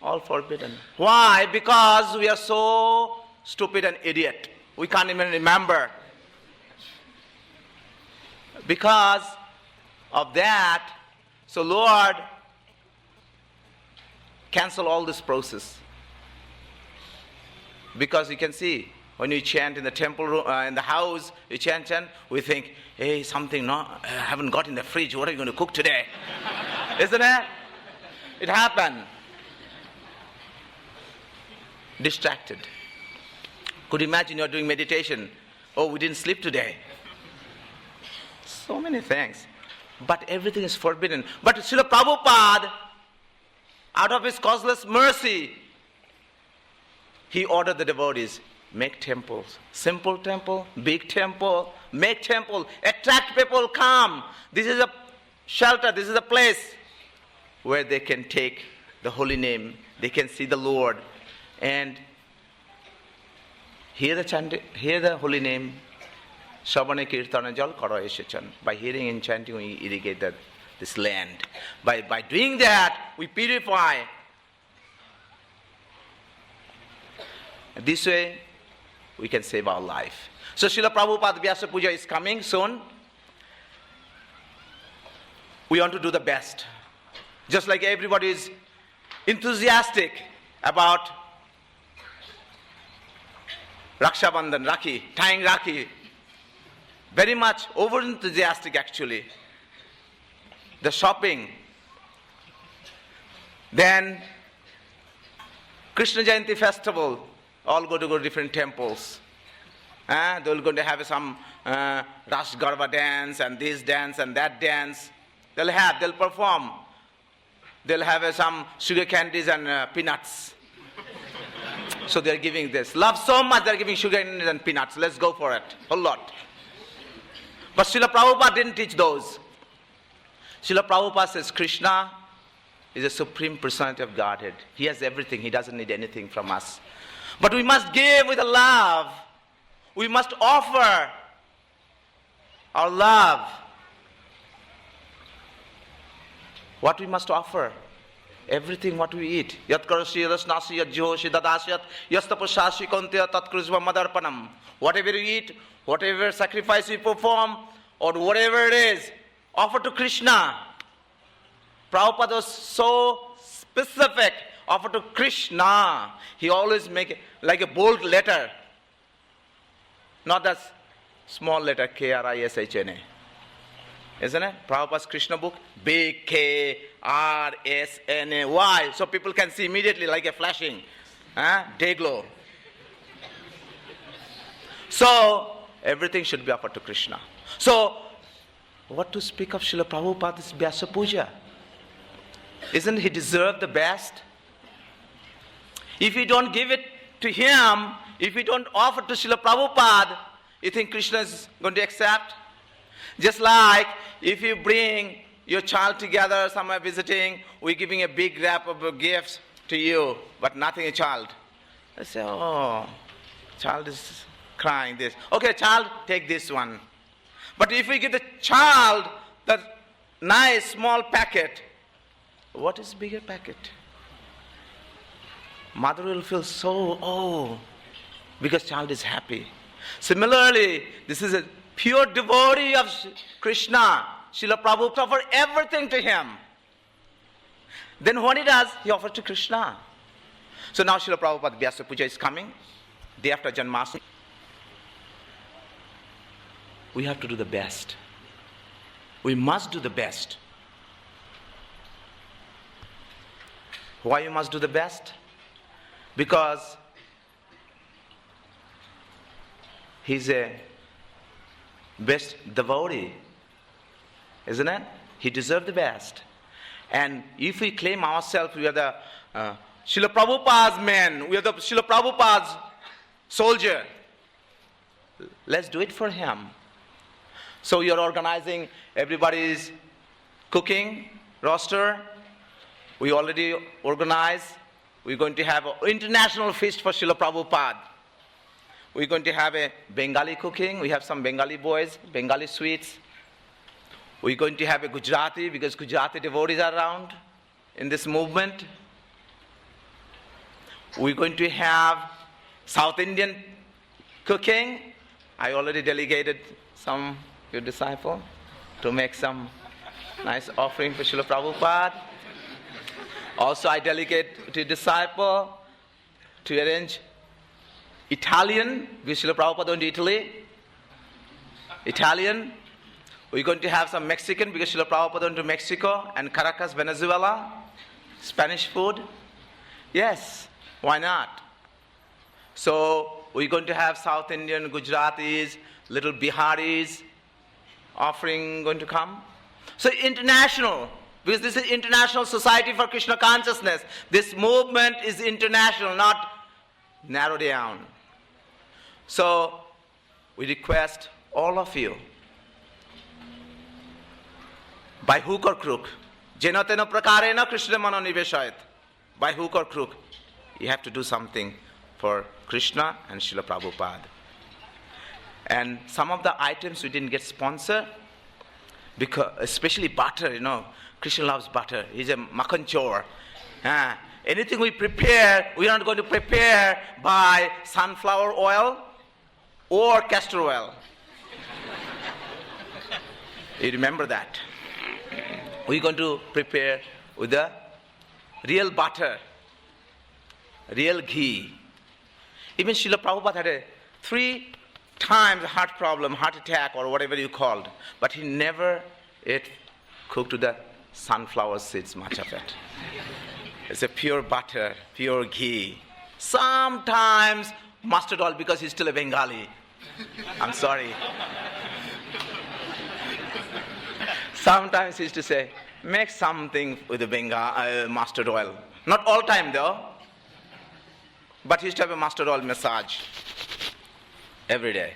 all forbidden. Why? Because we are so stupid and idiot. We can't even remember. Because of that, so Lord, cancel all this process. Because you can see, when you chant in the temple room, in the house, you chant, we think, hey, something I haven't got in the fridge, what are you going to cook today? Isn't it? It happened. Distracted. Could you imagine you're doing meditation? Oh, we didn't sleep today. So many things. But everything is forbidden. But Srila Prabhupada, out of his causeless mercy, he ordered the devotees, make temples. Simple temple, big temple, make temple, attract people, come. This is a shelter, this is a place where they can take the holy name, they can see the Lord and hear the holy name. Shabane Kirtana Jal Kara Eshechen. By hearing and chanting, we irrigate this land. By doing that, we purify. This way, we can save our life. So Srila Prabhupada Vyasa Puja is coming soon. We want to do the best. Just like everybody is enthusiastic about Raksha Bandhan, Rakhi, tying Rakhi. Very much over enthusiastic actually. The shopping. Then Krishna Jayanti festival, all go to different temples. They're going to have some Ras Garba dance and this dance and that dance. They'll perform. They'll have some sugar candies and peanuts. So they're giving this. Love so much, they're giving sugar candies and peanuts. Let's go for it. A lot. But Srila Prabhupada didn't teach those. Srila Prabhupada says Krishna is a supreme personality of Godhead. He has everything. He doesn't need anything from us. But we must give with a love. We must offer our love. What we must offer? Everything what we eat. Yat karasi rasnasi yat jihoshi dadasyat yastapasashi kontya tat kruzva madarpanam. Whatever you eat, whatever sacrifice you perform, or whatever it is, offer to Krishna. Prabhupada was so specific. Offer to Krishna. He always make it like a bold letter. Not that small letter Krishna. Isn't it? Prabhupada's Krishna book, big Krshna. Why? So people can see immediately like a flashing. Day glow. So, everything should be offered to Krishna. So, what to speak of Srila Prabhupada's Vyasa Puja? Isn't he deserve the best? If you don't give it to him, if you don't offer to Srila Prabhupada, you think Krishna is going to accept? Just like if you bring your child together, somewhere visiting, we're giving a big wrap of gifts to you, but nothing a child. I say, oh, child is crying this. Okay, child, take this one. But if we give the child that nice small packet, what is bigger packet? Mother will feel so, because child is happy. Similarly, this is a pure devotee of Krishna. Srila Prabhupada offered everything to him. Then what he does, he offers to Krishna. So now Srila Prabhupada Vyasa Puja is coming, day after Janmashtami. We have to do the best. We must do the best. Why you must do the best? Because he's a best devotee, isn't it? He deserves the best. And if we claim ourselves, we are the Srila Prabhupada's men, we are the Srila Prabhupada's soldier, let's do it for him. So you're organizing everybody's cooking roster. We already organized. We're going to have an international feast for Srila Prabhupada. We're going to have a Bengali cooking. We have some Bengali boys, Bengali sweets. We're going to have a Gujarati, because Gujarati devotees are around in this movement. We're going to have South Indian cooking. I already delegated some your disciple to make some nice offering for Srila Prabhupada. Also, I delegate to disciple to arrange Italian, because Srila Prabhupada went to Italy. Italian. We're going to have some Mexican, because Srila Prabhupada went to Mexico and Caracas, Venezuela. Spanish food. Yes, why not? So, we're going to have South Indian, Gujaratis, little Biharis, offering going to come. So international, because this is International Society for Krishna Consciousness. This movement is international, not narrow down. So we request all of you, by hook or crook, jena tena prakarena Krishna mano niveshayat, by hook or crook, you have to do something for Krishna and Srila Prabhupada. And some of the items we didn't get sponsored, because especially butter, Krishna loves butter. He's a makhan chor. Anything we prepare, we are not going to prepare by sunflower oil or castor oil. You remember that? We're going to prepare with the real butter, real ghee. Even Srila Prabhupada had 3 times heart problem, heart attack, or whatever you called. But he never ate cooked with the sunflower seeds, much of it. It's a pure butter, pure ghee. Sometimes mustard oil, because he's still a Bengali. I'm sorry. Sometimes he used to say, make something with the mustard oil. Not all time though. But he used to have a mustard oil massage every day.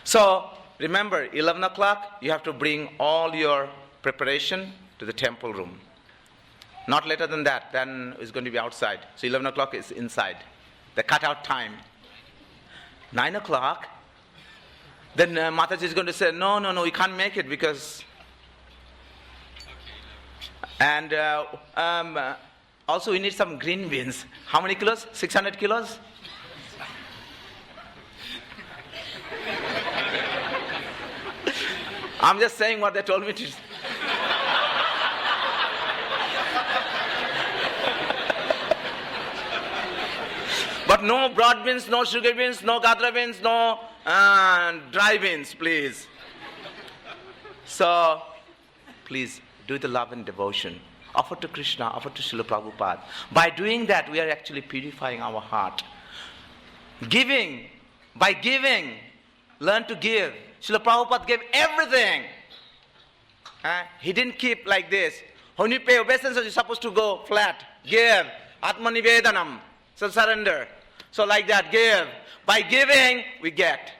So, remember, 11 o'clock, you have to bring all your preparation to the temple room. Not later than that, then it's going to be outside. So 11 o'clock is inside, the cutout time. 9 o'clock, then Mataji is going to say, no, we can't make it because... And also we need some green beans. How many kilos? 600 kilos? I'm just saying what they told me to. But no broad beans, no sugar beans, no gadra beans, no dry beans, please. So, please do the love and devotion offer to Krishna, offer to Srila Prabhupada. By doing that, we are actually purifying our heart. Giving, by giving, learn to give. Srila Prabhupada gave everything. He didn't keep like this. When you pay obeisance, you're supposed to go flat. Give. Atmanivedanam. So surrender. So like that, give. By giving, we get.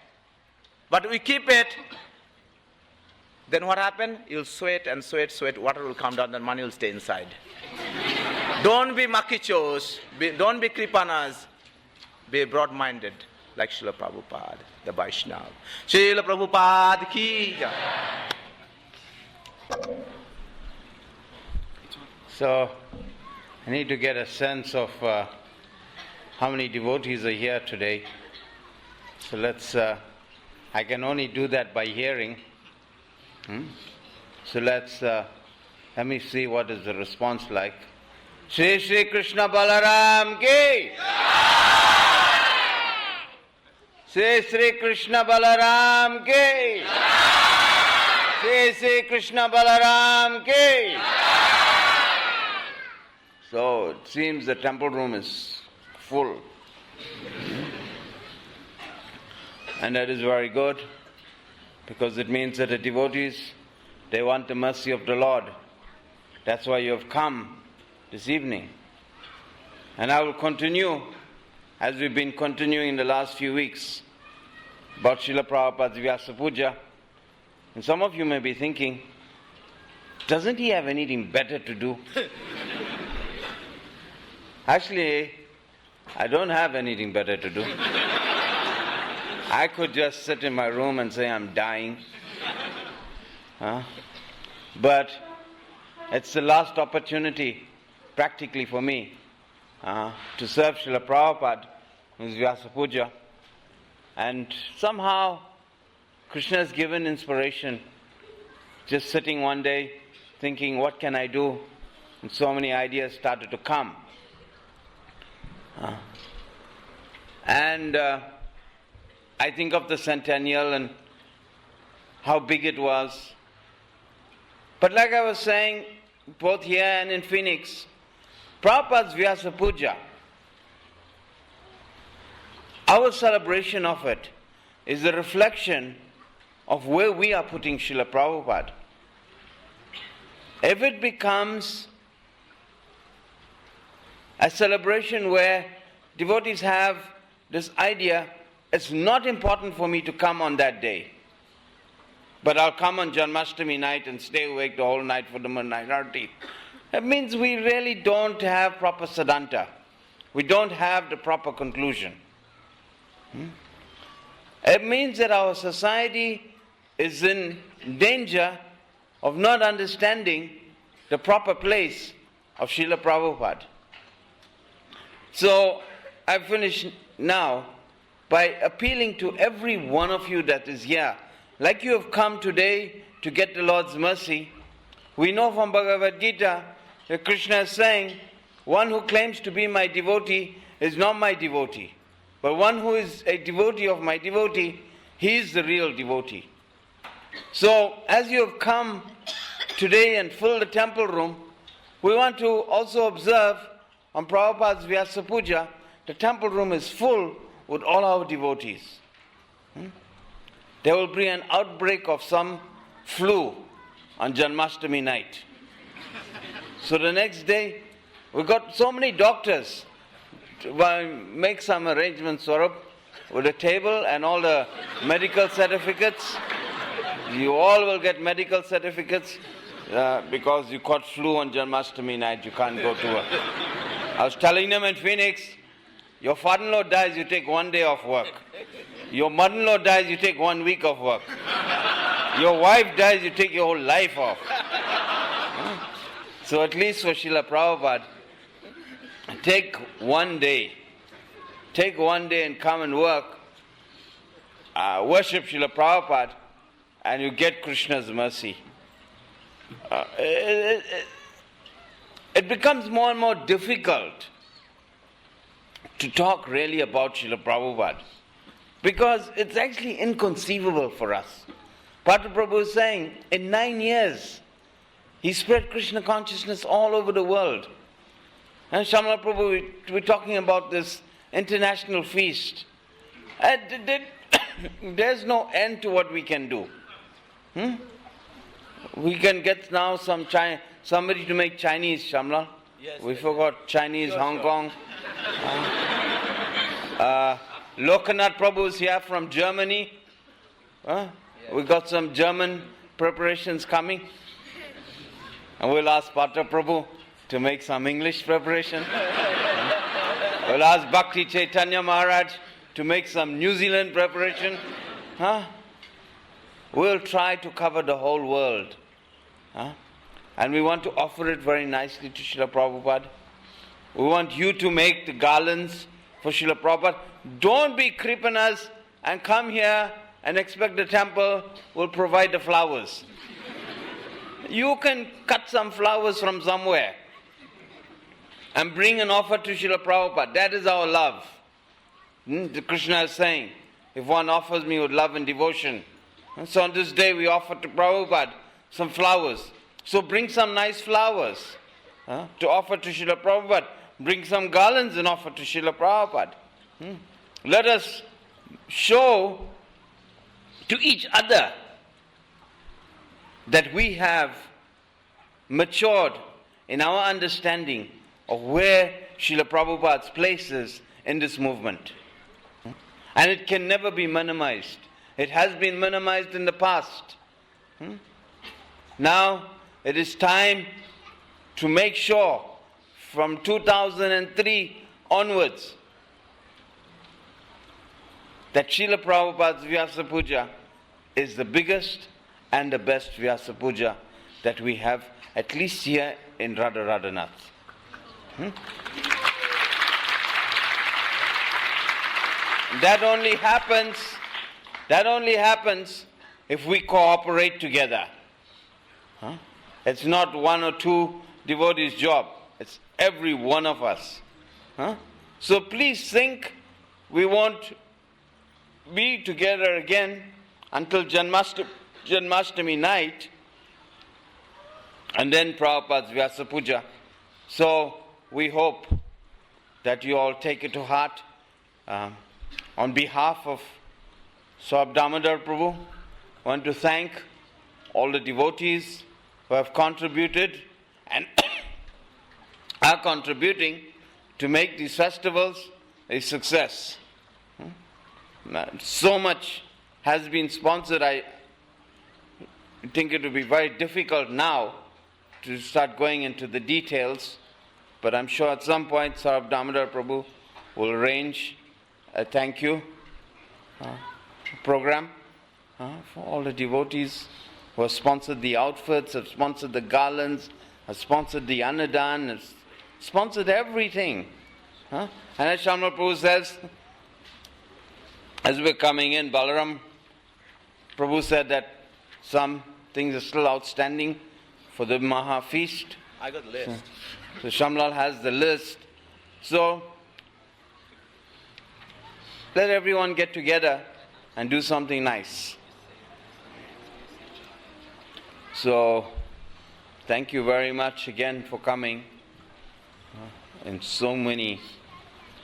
But we keep it. Then what happened? You'll sweat and sweat, sweat. Water will come down, then money will stay inside. Don't be makichos. Don't be kripanas. Be broad-minded, like Srila Prabhupada, the Vaishnava. Srila Prabhupada ki jai. So, I need to get a sense of how many devotees are here today. So I can only do that by hearing. So let me see what is the response like. Shri Shri Krishna Balaram ki! Shri Shri Krishna Balaram ki! Shri Shri Krishna Balaram ki! So it seems the temple room is full. And that is very good, because it means that the devotees, they want the mercy of the Lord. That's why you have come this evening. And I will continue, as we've been continuing in the last few weeks, about Srila Prabhupada's Vyasa Puja. And some of you may be thinking, doesn't he have anything better to do? Actually, I don't have anything better to do. I could just sit in my room and say I'm dying. But it's the last opportunity, practically for me, to serve Srila Prabhupada with Vyasa Puja. And somehow, Krishna has given inspiration. Just sitting one day, thinking, what can I do? And so many ideas started to come. I think of the centennial and how big it was. But like I was saying, both here and in Phoenix, Prabhupada's Vyasa Puja, our celebration of it is a reflection of where we are putting Srila Prabhupada. If it becomes a celebration where devotees have this idea, it's not important for me to come on that day, but I'll come on Janmashtami night and stay awake the whole night for the midnight arati. That means we really don't have proper Siddhanta. We don't have the proper conclusion. It means that our society is in danger of not understanding the proper place of Srila Prabhupada. So I finish now by appealing to every one of you that is here. Like you have come today to get the Lord's mercy, we know from Bhagavad Gita that Krishna is saying, one who claims to be my devotee is not my devotee. But one who is a devotee of my devotee, he is the real devotee. So as you have come today and filled the temple room, we want to also observe on Prabhupada's Vyasa Puja, the temple room is full with all our devotees. There will be an outbreak of some flu on Janmashtami night. So the next day, we got so many doctors to make some arrangements, Swarup, with a table and all the medical certificates. You all will get medical certificates because you caught flu on Janmashtami night. You can't go to work. I was telling them in Phoenix, your father-in-law dies, you take 1 day off work. Your mother-in-law dies, you take 1 week off work. Your wife dies, you take your whole life off. So at least for Srila Prabhupada, take 1 day. Take 1 day and come and work. Worship Srila Prabhupada and you get Krishna's mercy. It becomes more and more difficult to talk really about Srila Prabhupada because it's actually inconceivable for us. Patra Prabhu is saying, in 9 years, He spread Krishna consciousness all over the world. And Shymlal Prabhu, we're talking about this international feast. There's no end to what we can do. We can get now somebody to make Chinese, Shymlal. Yes, We yes, forgot Chinese, Sure, Hong sure. Kong. Lokanath Prabhu is here from Germany. We got some German preparations coming. And we'll ask Patra Prabhu to make some English preparation. We'll ask Bhakti Chaitanya Maharaj to make some New Zealand preparation. We'll try to cover the whole world. And we want to offer it very nicely to Srila Prabhupada. We want you to make the garlands for Srila Prabhupada. Don't be kripanas and come here and expect the temple will provide the flowers. You can cut some flowers from somewhere and bring an offer to Srila Prabhupada. That is our love. Krishna is saying, if one offers me with love and devotion. And so on this day we offer to Prabhupada some flowers. So bring some nice flowers to offer to Srila Prabhupada. Bring some garlands and offer to Srila Prabhupada. Let us show to each other that we have matured in our understanding of where Srila Prabhupada's place is in this movement. And it can never be minimized. It has been minimized in the past. Now it is time to make sure from 2003 onwards that Srila Prabhupada's Vyasa Puja is the biggest and the best Vyasa Puja that we have, at least here in Radha Radhanath. That only happens if we cooperate together. It's not one or two devotees' job. It's every one of us. So please think we won't be together again until Janmashtami night and then Prabhupada's Vyasa Puja. So we hope that you all take it to heart. On behalf of Swab Damodar Prabhu, I want to thank all the devotees who have contributed and are contributing to make these festivals a success. So much has been sponsored. I think it will be very difficult now to start going into the details, but I'm sure at some point Sarab Damodar Prabhu will arrange a thank you program for all the devotees who have sponsored the outfits, have sponsored the garlands, have sponsored the Annadan, have sponsored everything. And as Shymlal Prabhu says, as we're coming in, Balarama Prabhu said that some things are still outstanding for the Maha Feast. I got the list. So Shymlal has the list. So let everyone get together and do something nice. So thank you very much again for coming in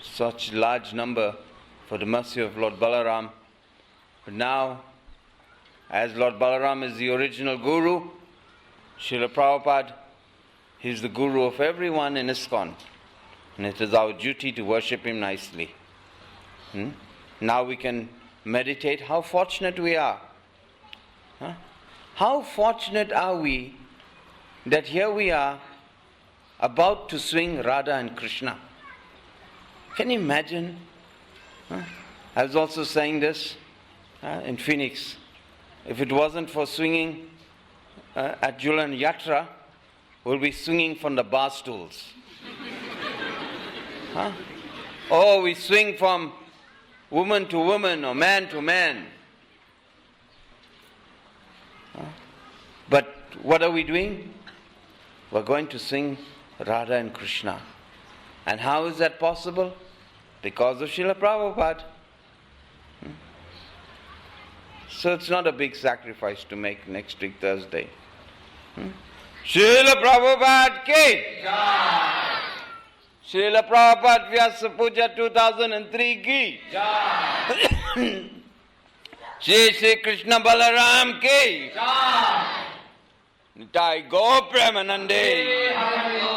such large number for the mercy of Lord Balaram. But now, as Lord Balaram is the original Guru, Srila Prabhupada, he is the Guru of everyone in ISKCON. And it is our duty to worship him nicely. Now we can meditate how fortunate we are. How fortunate are we that here we are about to swing Radha and Krishna. Can you imagine? I was also saying this in Phoenix. If it wasn't for swinging at Julan Yatra, we'll be swinging from the bar stools. Oh, we swing from woman to woman or man to man. But what are we doing? We're going to sing Radha and Krishna. And how is that possible? Because of Srila Prabhupada. So it's not a big sacrifice to make next week Thursday. Srila Prabhupada ki. Srila Prabhupada Vyasa Puja 2003 ki. Shri Krishna Balaram ki. Nitai Go Premanande.